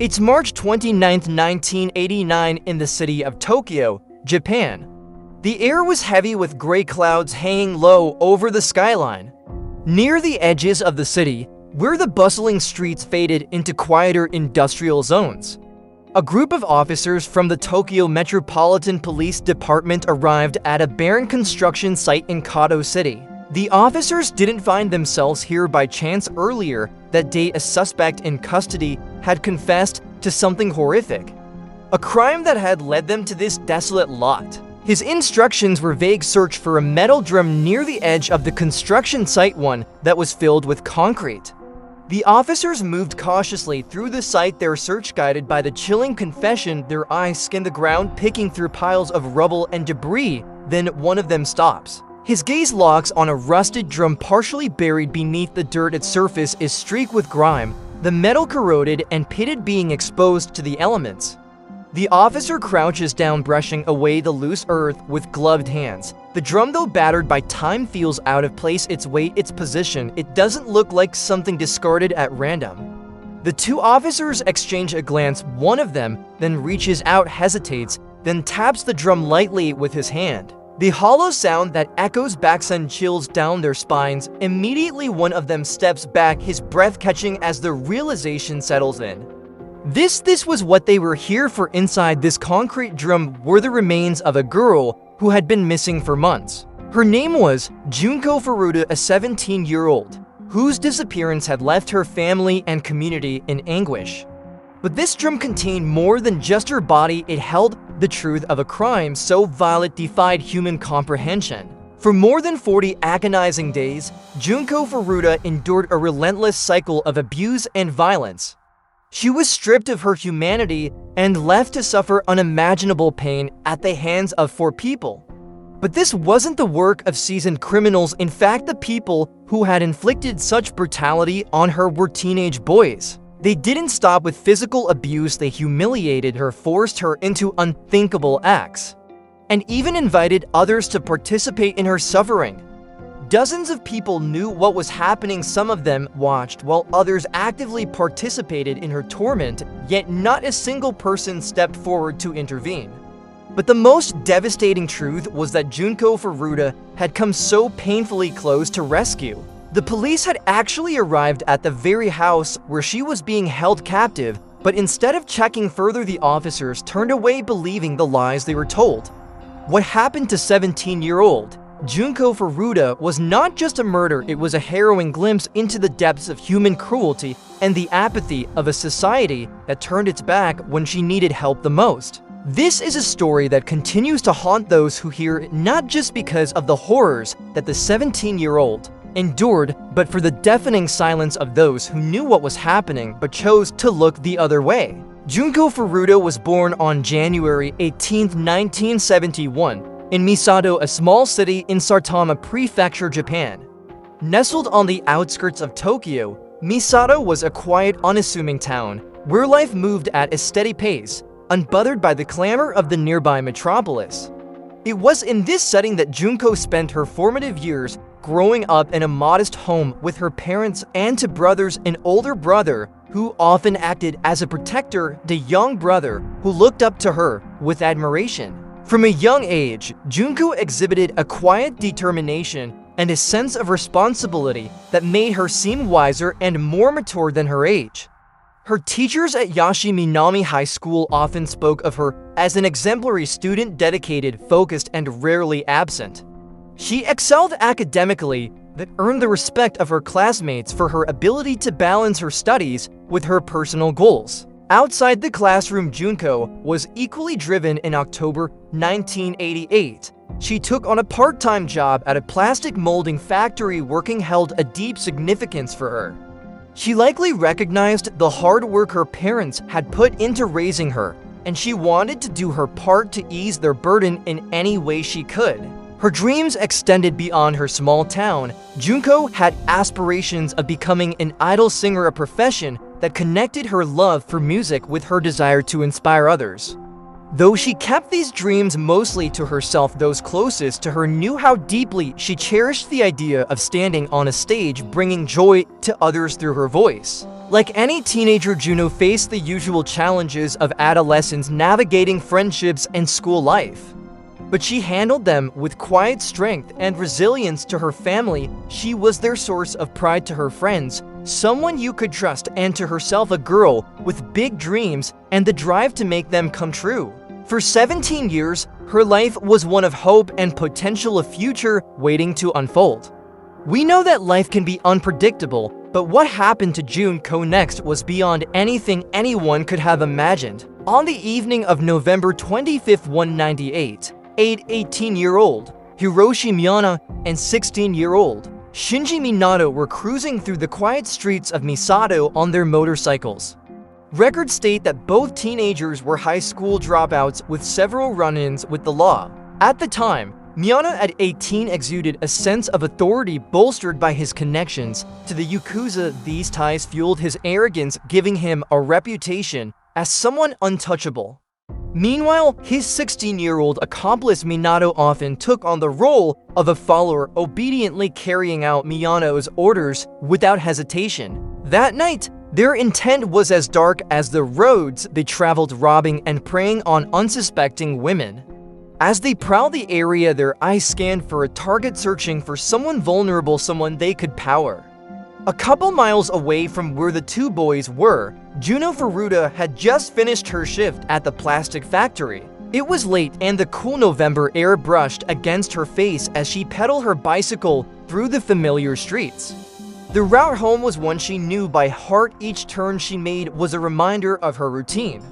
It's March 29, 1989 in the city of Tokyo, Japan. The air was heavy with gray clouds hanging low over the skyline. Near the edges of the city, where the bustling streets faded into quieter industrial zones, a group of officers from the Tokyo Metropolitan Police Department arrived at a barren construction site in Kato City. The officers didn't find themselves here by chance. Earlier that day, a suspect in custody had confessed to something horrific, a crime that had led them to this desolate lot. His instructions were vague: search for a metal drum near the edge of the construction site, one that was filled with concrete. The officers moved cautiously through the site, their search guided by the chilling confession. Their eyes scan the ground, picking through piles of rubble and debris. Then one of them stops. His gaze locks on a rusted drum partially buried beneath the dirt. Its surface is streaked with grime, the metal corroded and pitted, being exposed to the elements. The officer crouches down, brushing away the loose earth with gloved hands. The drum, though battered by time, feels out of place. Its weight, its position, it doesn't look like something discarded at random. The two officers exchange a glance. One of them then reaches out, hesitates, then taps the drum lightly with his hand. The hollow sound that echoes back sends chills down their spines. Immediately one of them steps back, his breath catching as the realization settles in. This was what they were here for. Inside this concrete drum were the remains of a girl who had been missing for months. Her name was Junko Furuta, a 17-year-old whose disappearance had left her family and community in anguish. But this drum contained more than just her body. It held the truth of a crime so vile it defied human comprehension. For more than 40 agonizing days, Junko Furuta endured a relentless cycle of abuse and violence. She was stripped of her humanity and left to suffer unimaginable pain at the hands of 4 people. But this wasn't the work of seasoned criminals. In fact, the people who had inflicted such brutality on her were teenage boys. They didn't stop with physical abuse. They humiliated her, forced her into unthinkable acts, and even invited others to participate in her suffering. Dozens of people knew what was happening. Some of them watched while others actively participated in her torment, yet not a single person stepped forward to intervene. But the most devastating truth was that Junko Furuta had come so painfully close to rescue. The police had actually arrived at the very house where she was being held captive, but instead of checking further, the officers turned away, believing the lies they were told. What happened to 17-year-old Junko Furuta was not just a murder. It was a harrowing glimpse into the depths of human cruelty and the apathy of a society that turned its back when she needed help the most. This is a story that continues to haunt those who hear it, not just because of the horrors that the 17-year-old endured, but for the deafening silence of those who knew what was happening but chose to look the other way. Junko Furuta was born on January 18, 1971, in Misato, a small city in Saitama Prefecture, Japan. Nestled on the outskirts of Tokyo, Misato was a quiet, unassuming town where life moved at a steady pace, unbothered by the clamor of the nearby metropolis. It was in this setting that Junko spent her formative years, growing up in a modest home with her parents and 2 brothers, an older brother who often acted as a protector, the young brother who looked up to her with admiration. From a young age, Junko exhibited a quiet determination and a sense of responsibility that made her seem wiser and more mature than her age. Her teachers at Yashiminami High School often spoke of her as an exemplary student, dedicated, focused, and rarely absent. She excelled academically, that earned the respect of her classmates for her ability to balance her studies with her personal goals. Outside the classroom, Junko was equally driven. In October 1988, she took on a part-time job at a plastic molding factory. Working held a deep significance for her. She likely recognized the hard work her parents had put into raising her, and she wanted to do her part to ease their burden in any way she could. Her dreams extended beyond her small town. Junko had aspirations of becoming an idol singer, a profession that connected her love for music with her desire to inspire others. Though she kept these dreams mostly to herself, those closest to her knew how deeply she cherished the idea of standing on a stage, bringing joy to others through her voice. Like any teenager, Juno faced the usual challenges of adolescence, navigating friendships and school life. But she handled them with quiet strength and resilience. To her family, she was their source of pride. To her friends, someone you could trust, and to herself, a girl with big dreams and the drive to make them come true. For 17 years, her life was one of hope and potential, a future waiting to unfold. We know that life can be unpredictable, but what happened to Junko next was beyond anything anyone could have imagined. On the evening of November 25, 1998, 18-year-old Hiroshi Miyano and 16-year-old Shinji Minato were cruising through the quiet streets of Misato on their motorcycles. Records state that both teenagers were high school dropouts with several run-ins with the law. At the time, Miyano at 18 exuded a sense of authority bolstered by his connections to the Yakuza. These ties fueled his arrogance, giving him a reputation as someone untouchable. Meanwhile, his 16-year-old accomplice Minato often took on the role of a follower, obediently carrying out Miyano's orders without hesitation. That night, their intent was as dark as the roads they traveled, robbing and preying on unsuspecting women. As they prowled the area, their eyes scanned for a target, searching for someone vulnerable, someone they could power. A couple miles away from where the two boys were, Juno Furuta had just finished her shift at the plastic factory. It was late, and the cool November air brushed against her face as she pedaled her bicycle through the familiar streets. The route home was one she knew by heart. Each turn she made was a reminder of her routine.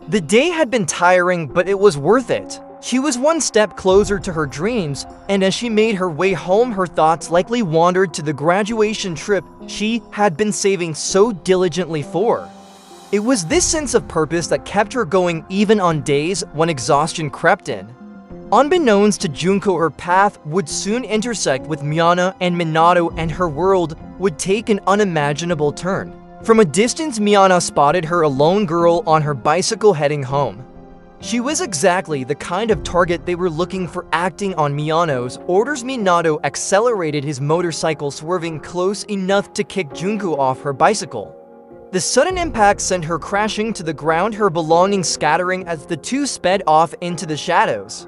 The day had been tiring, but it was worth it. She was one step closer to her dreams, and as she made her way home, her thoughts likely wandered to the graduation trip she had been saving so diligently for. It was this sense of purpose that kept her going even on days when exhaustion crept in. Unbeknownst to Junko, her path would soon intersect with Miyano and Minato, and her world would take an unimaginable turn. From a distance, Miyano spotted her, a lone girl on her bicycle heading home. She was exactly the kind of target they were looking for. Acting on Miyano's orders, Minato accelerated his motorcycle, swerving close enough to kick Junko off her bicycle. The sudden impact sent her crashing to the ground, her belongings scattering as the two sped off into the shadows.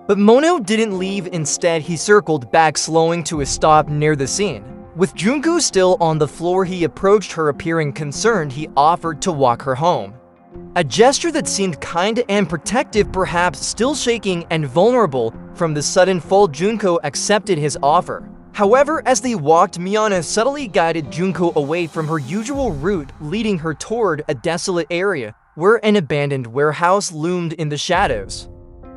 But Mono didn't leave. Instead, he circled back, slowing to a stop near the scene. With Junko still on the floor, he approached her. Appearing concerned, he offered to walk her home. A gesture that seemed kind and protective, perhaps still shaking and vulnerable from the sudden fall. Junko accepted his offer. However, as they walked, Miyano subtly guided Junko away from her usual route, leading her toward a desolate area where an abandoned warehouse loomed in the shadows.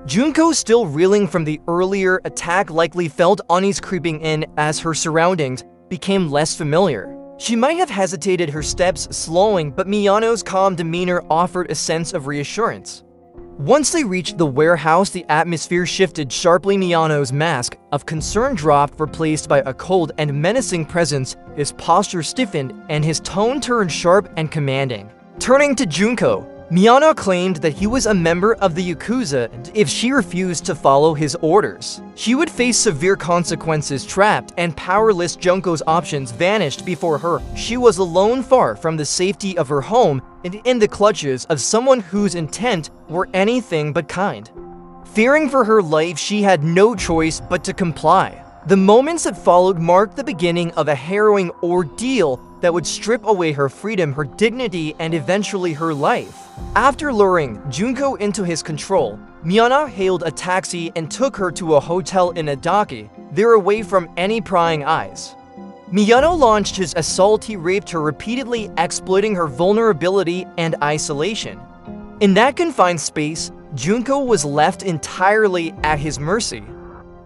Junko, still reeling from the earlier attack, likely felt unease creeping in as her surroundings became less familiar. She might have hesitated, her steps slowing, but Miyano's calm demeanor offered a sense of reassurance. Once they reached the warehouse, the atmosphere shifted sharply. Miyano's mask of concern dropped, replaced by a cold and menacing presence. His posture stiffened, and his tone turned sharp and commanding. Turning to Junko, Miyano claimed that he was a member of the Yakuza, and if she refused to follow his orders, she would face severe consequences. Trapped and powerless, Junko's options vanished before her. She was alone, far from the safety of her home, and in the clutches of someone whose intent were anything but kind. Fearing for her life, she had no choice but to comply. The moments that followed marked the beginning of a harrowing ordeal that would strip away her freedom, her dignity, and eventually her life. After luring Junko into his control, Miyano hailed a taxi and took her to a hotel in Adaki, there away from any prying eyes. Miyano launched his assault. He raped her repeatedly, exploiting her vulnerability and isolation. In that confined space, Junko was left entirely at his mercy.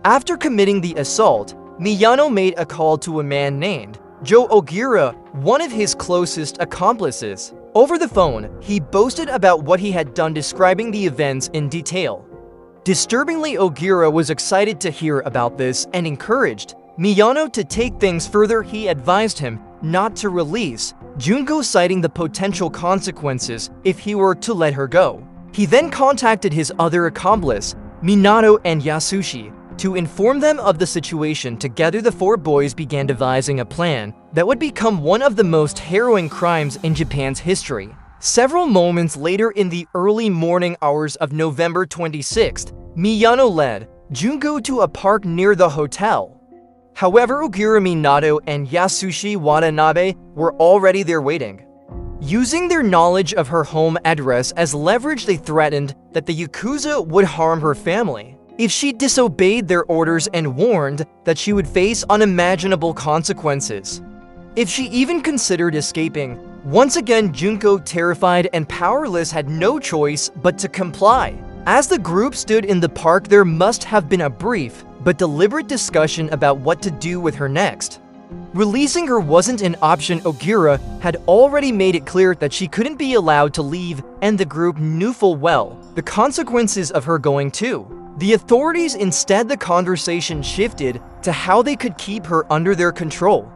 After committing the assault, Miyano made a call to a man named Joe Ogira, one of his closest accomplices. Over the phone, he boasted about what he had done, describing the events in detail. Disturbingly, Ogira was excited to hear about this and encouraged Miyano to take things further. He advised him not to release Junko, citing the potential consequences if he were to let her go. He then contacted his other accomplice, Minato and Yasushi, to inform them of the situation. Together, the four boys began devising a plan that would become one of the most harrowing crimes in Japan's history. Several moments later, in the early morning hours of November 26th, Miyano led Junko to a park near the hotel. However, Ogura Minato and Yasushi Watanabe were already there waiting. Using their knowledge of her home address as leverage, they threatened that the Yakuza would harm her family if she disobeyed their orders, and warned that she would face unimaginable consequences if she even considered escaping. Once again, Junko, terrified and powerless, had no choice but to comply. As the group stood in the park, there must have been a brief but deliberate discussion about what to do with her next. Releasing her wasn't an option. Ogura had already made it clear that she couldn't be allowed to leave, and the group knew full well the consequences of her going too. The authorities instead, the conversation shifted to how they could keep her under their control.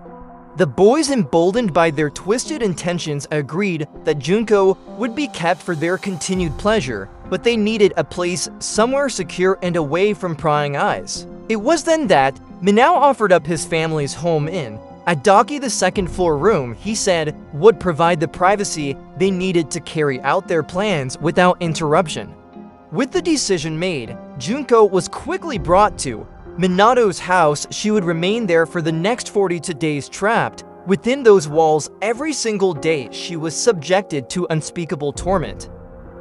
The boys, emboldened by their twisted intentions, agreed that Junko would be kept for their continued pleasure, but they needed a place somewhere secure and away from prying eyes. It was then that Minao offered up his family's home in Adaki, the second-floor room he said would provide the privacy they needed to carry out their plans without interruption. With the decision made, Junko was quickly brought to Minato's house. She would remain there for the next 42 days, trapped within those walls. Every single day, she was subjected to unspeakable torment,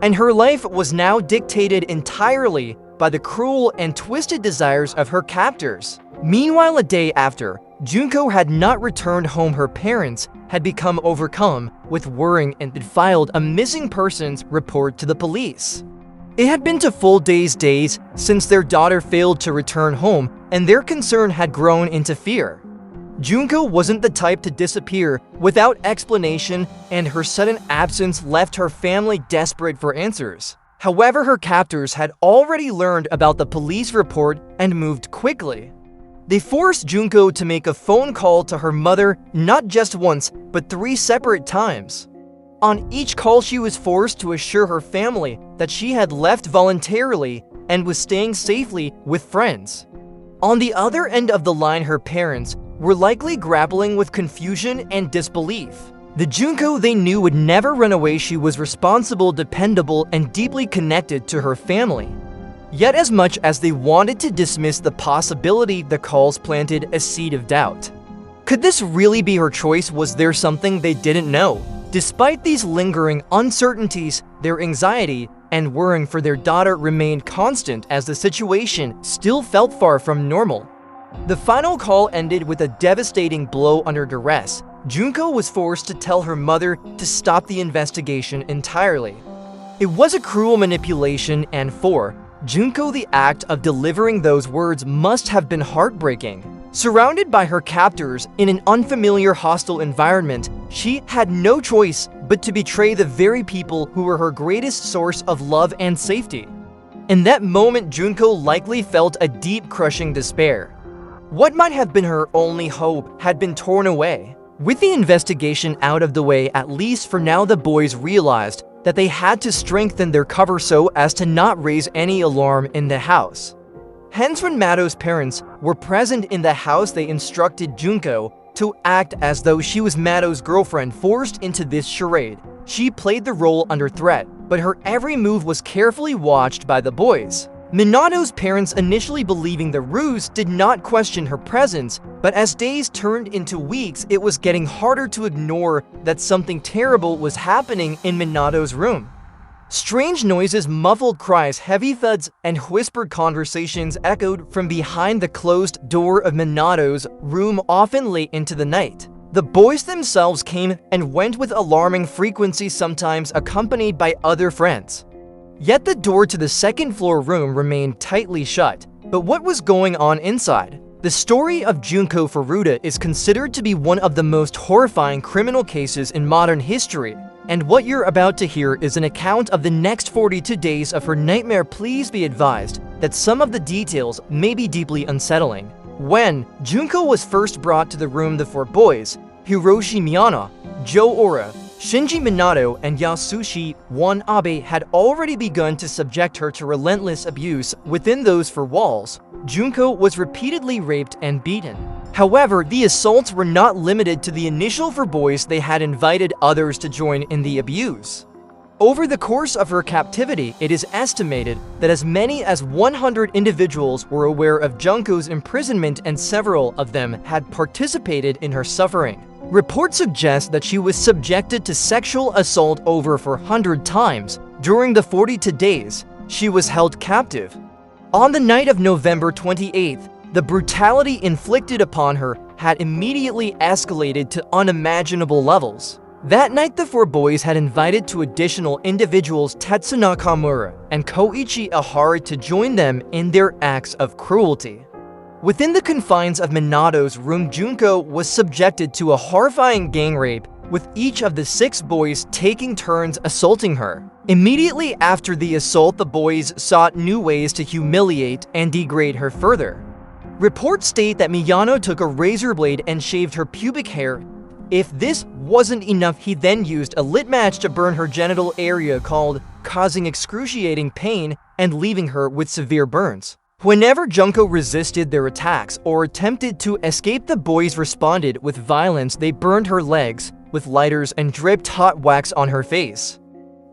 and her life was now dictated entirely by the cruel and twisted desires of her captors. Meanwhile, a day after Junko had not returned home, her parents had become overcome with worrying and had filed a missing persons report to the police. It had been 2 full days since their daughter failed to return home, and their concern had grown into fear. Junko wasn't the type to disappear without explanation, and her sudden absence left her family desperate for answers. However, her captors had already learned about the police report and moved quickly. They forced Junko to make a phone call to her mother, not just once, but 3 separate times. On each call, she was forced to assure her family that she had left voluntarily and was staying safely with friends. On the other end of the line, her parents were likely grappling with confusion and disbelief. The Junko they knew would never run away. She was responsible, dependable, and deeply connected to her family. Yet, as much as they wanted to dismiss the possibility, the calls planted a seed of doubt. Could this really be her choice? Was there something they didn't know? Despite these lingering uncertainties, their anxiety and worrying for their daughter remained constant, as the situation still felt far from normal. The final call ended with a devastating blow. Under duress, Junko was forced to tell her mother to stop the investigation entirely. It was a cruel manipulation, and for Junko, the act of delivering those words must have been heartbreaking. Surrounded by her captors in an unfamiliar, hostile environment, she had no choice but to betray the very people who were her greatest source of love and safety. In that moment, Junko likely felt a deep, crushing despair. What might have been her only hope had been torn away. With the investigation out of the way, at least for now, the boys realized that they had to strengthen their cover so as to not raise any alarm in the house. Hence, when Mato's parents were present in the house, they instructed Junko to act as though she was Mato's girlfriend. Forced into this charade, she played the role under threat, but her every move was carefully watched by the boys. Minato's parents, initially believing the ruse, did not question her presence, but as days turned into weeks, it was getting harder to ignore that something terrible was happening in Minato's room. Strange noises, muffled cries, heavy thuds, and whispered conversations echoed from behind the closed door of Minato's room, often late into the night. The boys themselves came and went with alarming frequency, sometimes accompanied by other friends. Yet the door to the second-floor room remained tightly shut. But what was going on inside? The story of Junko Furuta is considered to be one of the most horrifying criminal cases in modern history. And what you're about to hear is an account of the next 42 days of her nightmare. Please be advised that some of the details may be deeply unsettling. When Junko was first brought to the room, the 4 boys, Hiroshi Miyano, Joe Ora, Shinji Minato and Yasushi Wanabe had already begun to subject her to relentless abuse within those four walls. Junko was repeatedly raped and beaten. However, the assaults were not limited to the initial four boys. They had invited others to join in the abuse. Over the course of her captivity, it is estimated that as many as 100 individuals were aware of Junko's imprisonment, and several of them had participated in her suffering. Reports suggest that she was subjected to sexual assault over 400 times during the 42 days she was held captive. On the night of November 28th, the brutality inflicted upon her had immediately escalated to unimaginable levels. That night, the four boys had invited two additional individuals, Tetsu Nakamura and Koichi Ahara, to join them in their acts of cruelty. Within the confines of Minato's room, Junko was subjected to a horrifying gang rape, with each of the 6 boys taking turns assaulting her. Immediately after the assault, the boys sought new ways to humiliate and degrade her further. Reports state that Miyano took a razor blade and shaved her pubic hair. If this wasn't enough, he then used a lit match to burn her genital area, causing excruciating pain and leaving her with severe burns. Whenever Junko resisted their attacks or attempted to escape, the boys responded with violence. They burned her legs with lighters and dripped hot wax on her face.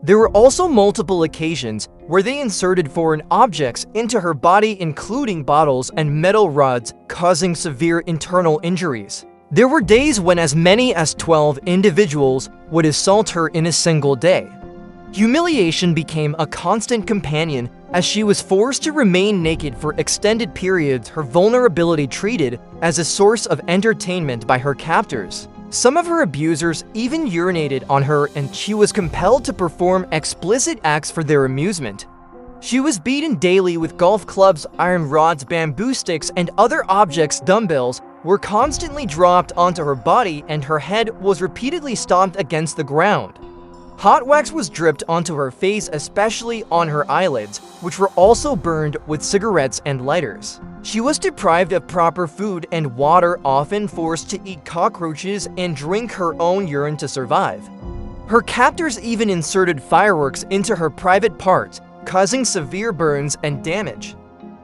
There were also multiple occasions where they inserted foreign objects into her body, including bottles and metal rods, causing severe internal injuries. There were days when as many as 12 individuals would assault her in a single day. Humiliation became a constant companion as she was forced to remain naked for extended periods, her vulnerability treated as a source of entertainment by her captors. Some of her abusers even urinated on her, and she was compelled to perform explicit acts for their amusement. She was beaten daily with golf clubs, iron rods, bamboo sticks, and other objects. Dumbbells were constantly dropped onto her body, and her head was repeatedly stomped against the ground. Hot wax was dripped onto her face, especially on her eyelids, which were also burned with cigarettes and lighters. She was deprived of proper food and water, often forced to eat cockroaches and drink her own urine to survive. Her captors even inserted fireworks into her private parts, causing severe burns and damage.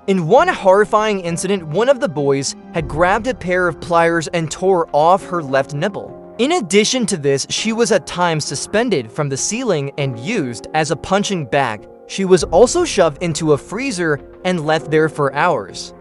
In one horrifying incident, one of the boys had grabbed a pair of pliers and tore off her left nipple. In addition to this, she was at times suspended from the ceiling and used as a punching bag. She was also shoved into a freezer and left there for hours.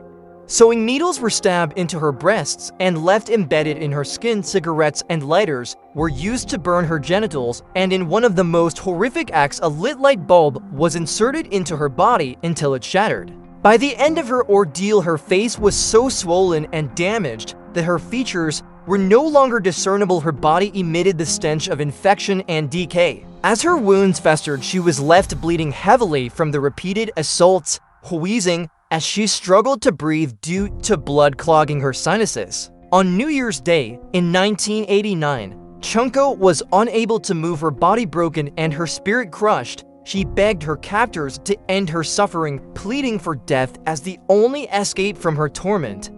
Sewing needles were stabbed into her breasts and left embedded in her skin. Cigarettes and lighters were used to burn her genitals, and in one of the most horrific acts, a lit light bulb was inserted into her body until it shattered. By the end of her ordeal, her face was so swollen and damaged that her features were no longer discernible. Her body emitted the stench of infection and decay. As her wounds festered, she was left bleeding heavily from the repeated assaults, wheezing as she struggled to breathe due to blood clogging her sinuses. On New Year's Day in 1989, Junko was unable to move, her body broken and her spirit crushed. She begged her captors to end her suffering, pleading for death as the only escape from her torment.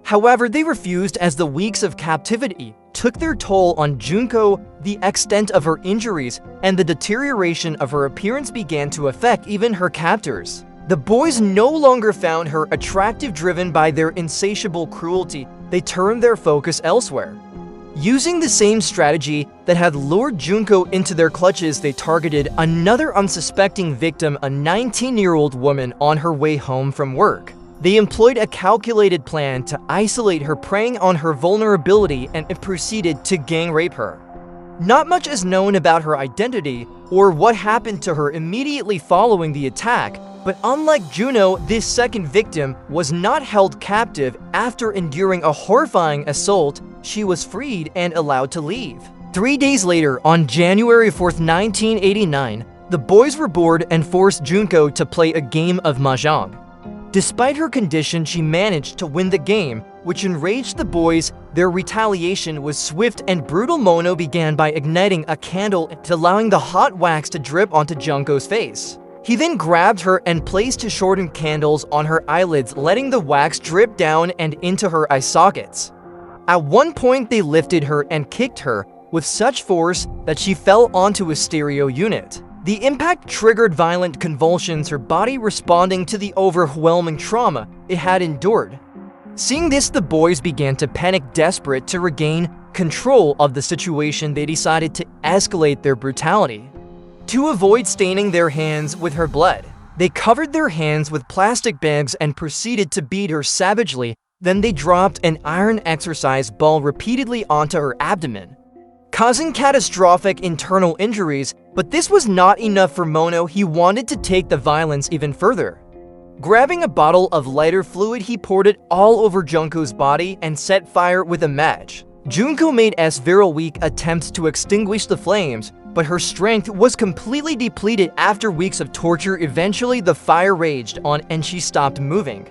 However, they refused as the weeks of captivity took their toll on Junko. The extent of her injuries and the deterioration of her appearance began to affect even her captors. The boys no longer found her attractive. Driven by their insatiable cruelty, they turned their focus elsewhere. Using the same strategy that had lured Junko into their clutches, they targeted another unsuspecting victim, a 19-year-old woman on her way home from work. They employed a calculated plan to isolate her, preying on her vulnerability, and proceeded to gang rape her. Not much is known about her identity or what happened to her immediately following the attack, but unlike Juno, this second victim was not held captive. After enduring a horrifying assault, she was freed and allowed to leave. 3 days later, on January 4th, 1989, the boys were bored and forced Junko to play a game of mahjong. Despite her condition, she managed to win the game, which enraged the boys. Their retaliation was swift and brutal. Mono began by igniting a candle and allowing the hot wax to drip onto Junko's face. He then grabbed her and placed his shortened candles on her eyelids, letting the wax drip down and into her eye sockets. At one point, they lifted her and kicked her, with such force that she fell onto a stereo unit. The impact triggered violent convulsions, her body responding to the overwhelming trauma it had endured. Seeing this, the boys began to panic, desperate to regain control of the situation. They decided to escalate their brutality. To avoid staining their hands with her blood, they covered their hands with plastic bags and proceeded to beat her savagely. Then they dropped an iron exercise ball repeatedly onto her abdomen, causing catastrophic internal injuries. But this was not enough for Mono. He wanted to take the violence even further. Grabbing a bottle of lighter fluid, he poured it all over Junko's body and set fire with a match. Junko made several weak attempts to extinguish the flames, but her strength was completely depleted after weeks of torture. Eventually, the fire raged on and she stopped moving.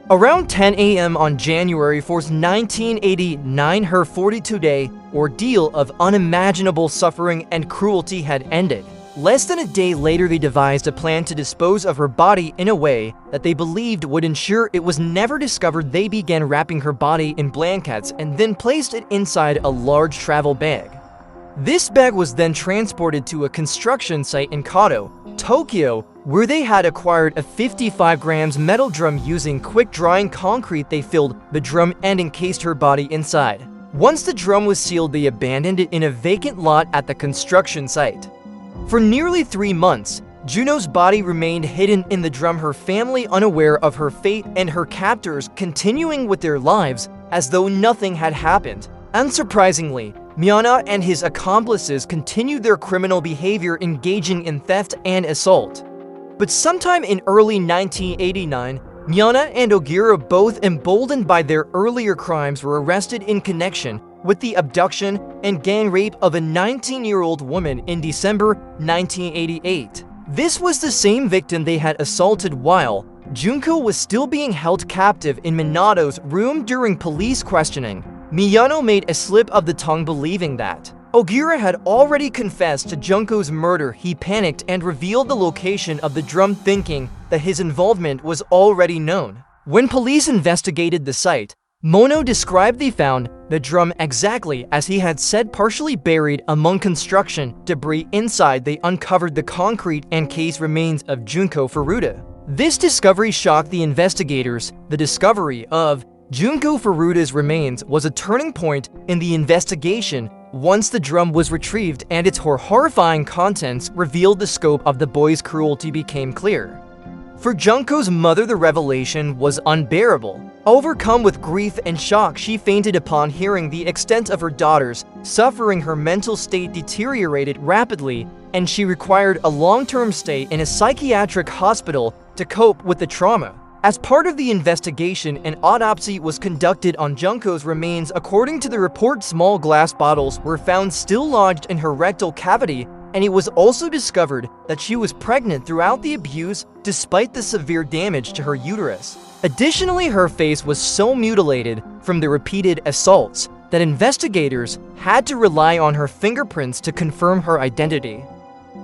Around 10 a.m. on January 4th, 1989, her 42-day ordeal of unimaginable suffering and cruelty had ended. Less than a day later, they devised a plan to dispose of her body in a way that they believed would ensure it was never discovered. They began wrapping her body in blankets and then placed it inside a large travel bag. This bag was then transported to a construction site in Kato, Tokyo, where they had acquired a 55 grams metal drum. Using quick-drying concrete, they filled the drum and encased her body inside. Once the drum was sealed, they abandoned it in a vacant lot at the construction site. For nearly 3 months, Juno's body remained hidden in the drum, her family unaware of her fate and her captors continuing with their lives as though nothing had happened. Unsurprisingly, Miyana and his accomplices continued their criminal behavior, engaging in theft and assault. But sometime in early 1989, Miyana and Ogira, both emboldened by their earlier crimes, were arrested in connection with the abduction and gang rape of a 19-year-old woman in December 1988. This was the same victim they had assaulted while Junko was still being held captive in Minato's room. During police questioning, Miyano made a slip of the tongue, believing that Ogira had already confessed to Junko's murder. He panicked and revealed the location of the drum, thinking that his involvement was already known. When police investigated the site, Mono described they found the drum exactly as he had said, partially buried among construction debris. Inside, they uncovered the concrete and case remains of Junko Furuta. This discovery shocked the investigators. The discovery of Junko Furuda's remains was a turning point in the investigation. Once the drum was retrieved and its horrifying contents revealed, the scope of the boy's cruelty became clear. For Junko's mother, the revelation was unbearable. Overcome with grief and shock, she fainted upon hearing the extent of her daughter's suffering. Her mental state deteriorated rapidly, and she required a long-term stay in a psychiatric hospital to cope with the trauma. As part of the investigation, an autopsy was conducted on Junko's remains. According to the report, small glass bottles were found still lodged in her rectal cavity, and it was also discovered that she was pregnant throughout the abuse, despite the severe damage to her uterus. Additionally, her face was so mutilated from the repeated assaults that investigators had to rely on her fingerprints to confirm her identity.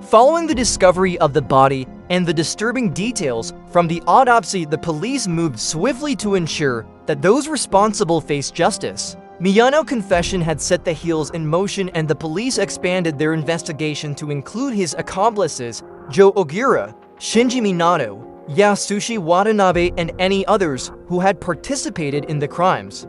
Following the discovery of the body and the disturbing details from the autopsy, the police moved swiftly to ensure that those responsible faced justice. Miyano's confession had set the wheels in motion, and the police expanded their investigation to include his accomplices, Joe Ogira, Shinji Minato, Yasushi Watanabe, and any others who had participated in the crimes.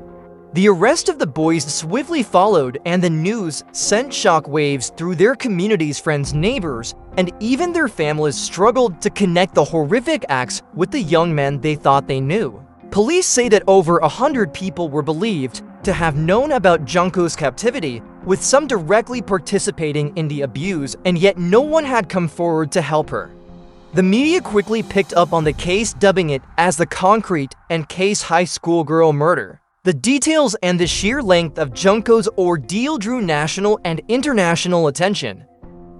The arrest of the boys swiftly followed, and the news sent shockwaves through their communities. Friends, neighbors, and even their families struggled to connect the horrific acts with the young men they thought they knew. Police say that over 100 people were believed to have known about Junko's captivity, with some directly participating in the abuse, and yet no one had come forward to help her. The media quickly picked up on the case, dubbing it as the Concrete and Case High School Girl Murder. The details and the sheer length of Junko's ordeal drew national and international attention.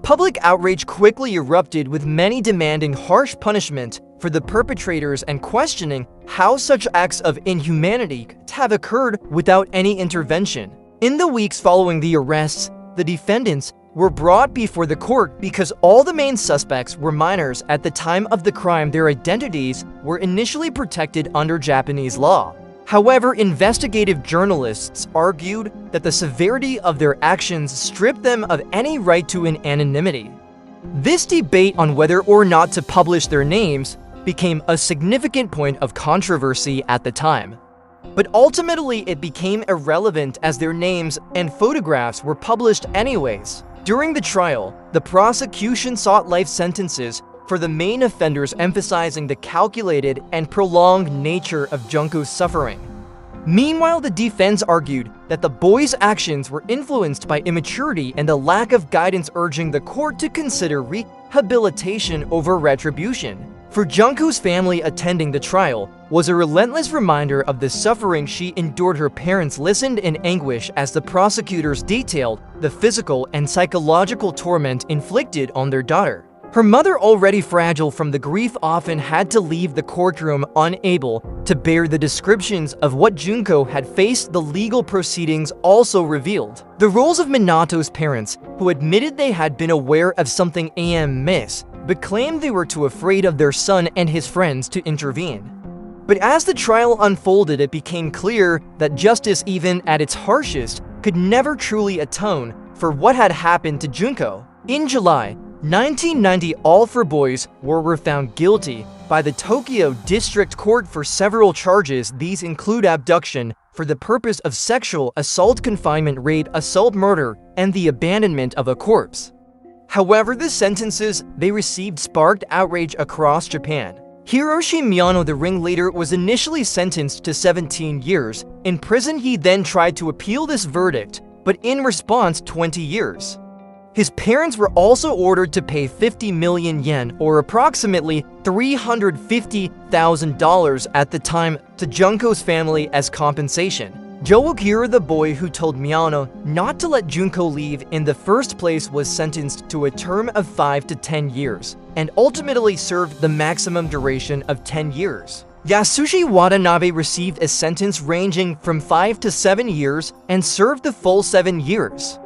Public outrage quickly erupted, with many demanding harsh punishment for the perpetrators and questioning how such acts of inhumanity could have occurred without any intervention. In the weeks following the arrests, the defendants were brought before the court because all the main suspects were minors at the time of the crime. Their identities were initially protected under Japanese law. However, investigative journalists argued that the severity of their actions stripped them of any right to an anonymity. This debate on whether or not to publish their names became a significant point of controversy at the time. But ultimately, it became irrelevant as their names and photographs were published anyways. During the trial, the prosecution sought life sentences for the main offenders, emphasizing the calculated and prolonged nature of Jungko's suffering. Meanwhile, the defense argued that the boys' actions were influenced by immaturity and a lack of guidance, urging the court to consider rehabilitation over retribution. For Jungko's family, attending the trial was a relentless reminder of the suffering she endured. Her parents listened in anguish as the prosecutors detailed the physical and psychological torment inflicted on their daughter. Her mother, already fragile from the grief, often had to leave the courtroom unable to bear the descriptions of what Junko had faced. The legal proceedings also revealed the roles of Minato's parents, who admitted they had been aware of something amiss, but claimed they were too afraid of their son and his friends to intervene. But as the trial unfolded, it became clear that justice, even at its harshest, could never truly atone for what had happened to Junko. In July 1990, all four boys were found guilty by the Tokyo District Court for several charges. These include abduction for the purpose of sexual assault, confinement, rape, assault, murder, and the abandonment of a corpse. However, the sentences they received sparked outrage across Japan. Hiroshi Miyano, the ringleader, was initially sentenced to 17 years in prison. He then tried to appeal this verdict, but in response, 20 years. His parents were also ordered to pay 50 million yen, or approximately $350,000 at the time, to Junko's family as compensation. Joakira, the boy who told Miyano not to let Junko leave in the first place, was sentenced to a term of 5 to 10 years, and ultimately served the maximum duration of 10 years. Yasushi Watanabe received a sentence ranging from 5 to 7 years and served the full 7 years.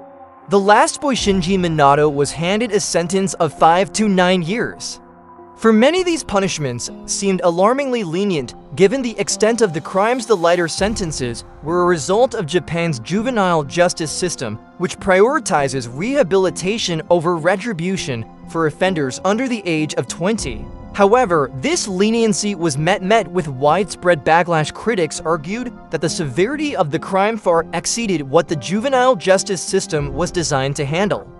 The last boy, Shinji Minato, was handed a sentence of 5 to 9 years. For many, these punishments seemed alarmingly lenient given the extent of the crimes. The lighter sentences were a result of Japan's juvenile justice system, which prioritizes rehabilitation over retribution for offenders under the age of 20. However, this leniency was met with widespread backlash. Critics argued that the severity of the crime far exceeded what the juvenile justice system was designed to handle.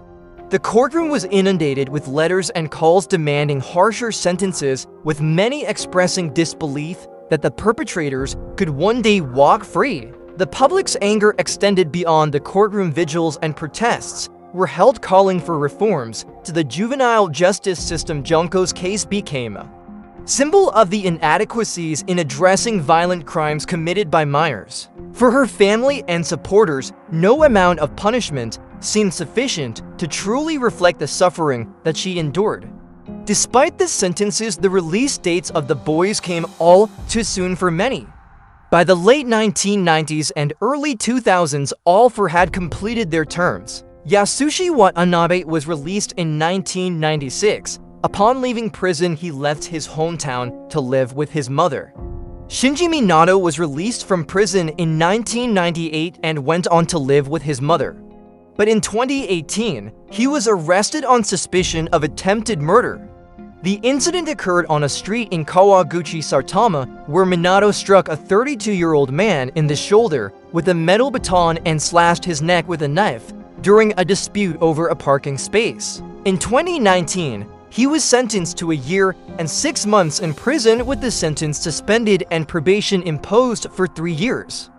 The courtroom was inundated with letters and calls demanding harsher sentences, with many expressing disbelief that the perpetrators could one day walk free. The public's anger extended beyond the courtroom. Vigils and protests were held calling for reforms to the juvenile justice system. Junko's case became a symbol of the inadequacies in addressing violent crimes committed by minors. For her family and supporters, no amount of punishment seemed sufficient to truly reflect the suffering that she endured. Despite the sentences, the release dates of the boys came all too soon for many. By the late 1990s and early 2000s, all four had completed their terms. Yasushi Watanabe was released in 1996. Upon leaving prison, he left his hometown to live with his mother. Shinji Minato was released from prison in 1998 and went on to live with his mother. But in 2018, he was arrested on suspicion of attempted murder. The incident occurred on a street in Kawaguchi, Saitama, where Minato struck a 32-year-old man in the shoulder with a metal baton and slashed his neck with a knife during a dispute over a parking space. In 2019, he was sentenced to a year and 6 months in prison, with the sentence suspended and probation imposed for 3 years.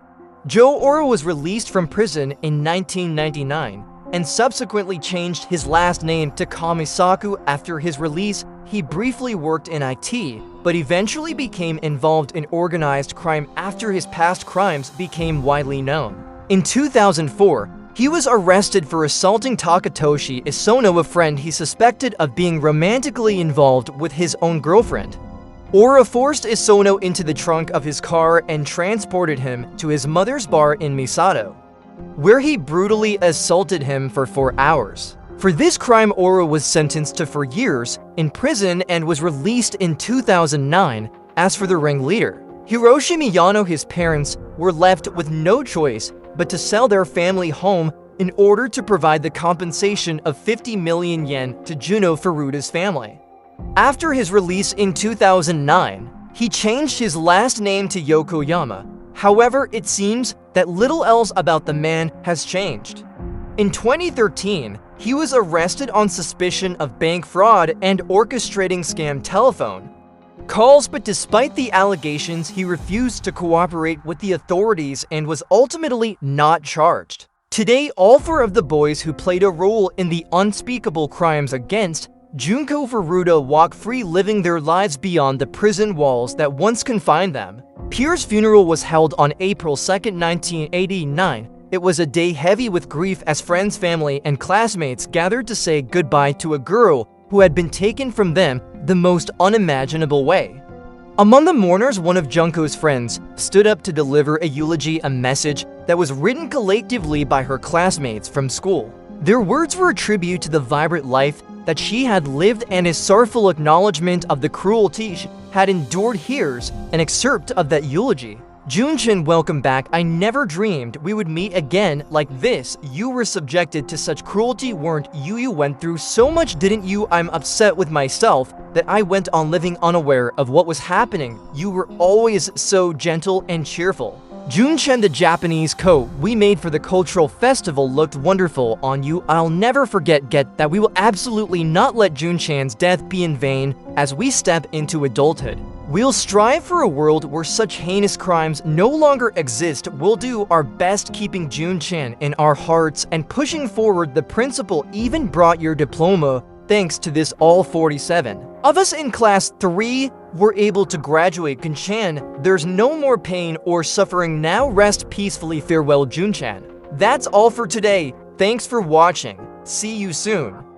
Joe Oro was released from prison in 1999 and subsequently changed his last name to Kamisaku. After his release, he briefly worked in IT, but eventually became involved in organized crime after his past crimes became widely known. In 2004, he was arrested for assaulting Takatoshi Isono, a friend he suspected of being romantically involved with his own girlfriend. Ora forced Isono into the trunk of his car and transported him to his mother's bar in Misato, where he brutally assaulted him for 4 hours. For this crime, Ora was sentenced to 4 years in prison and was released in 2009. As for the ringleader, Hiroshi Miyano, his parents, were left with no choice but to sell their family home in order to provide the compensation of 50 million yen to Juno Furuta's family. After his release in 2009, he changed his last name to Yokoyama. However, it seems that little else about the man has changed. In 2013, he was arrested on suspicion of bank fraud and orchestrating scam telephone calls, but despite the allegations, he refused to cooperate with the authorities and was ultimately not charged. Today, all four of the boys who played a role in the unspeakable crimes against Junko Furuta walk free, living their lives beyond the prison walls that once confined them. Pierre's funeral was held on April 2, 1989. It was a day heavy with grief as friends, family, and classmates gathered to say goodbye to a girl who had been taken from them the most unimaginable way. Among the mourners, one of Junko's friends stood up to deliver a eulogy, a message that was written collectively by her classmates from school. Their words were a tribute to the vibrant life that she had lived and a sorrowful acknowledgement of the cruelty she had endured. Here's an excerpt of that eulogy. Junchan, welcome back. I never dreamed we would meet again like this. You were subjected to such cruelty, weren't you? You went through so much, didn't you? I'm upset with myself that I went on living unaware of what was happening. You were always so gentle and cheerful. Junchan, the Japanese coat we made for the cultural festival looked wonderful on you. I'll never forget that we will absolutely not let Junchan's death be in vain as we step into adulthood. We'll strive for a world where such heinous crimes no longer exist. We'll do our best keeping Junchan in our hearts and pushing forward. The principal even brought your diploma thanks to this. All 47 of us in class 3 were able to graduate. Junchan, there's no more pain or suffering now. Rest peacefully. Farewell, Junchan. That's all for today. Thanks for watching. See you soon.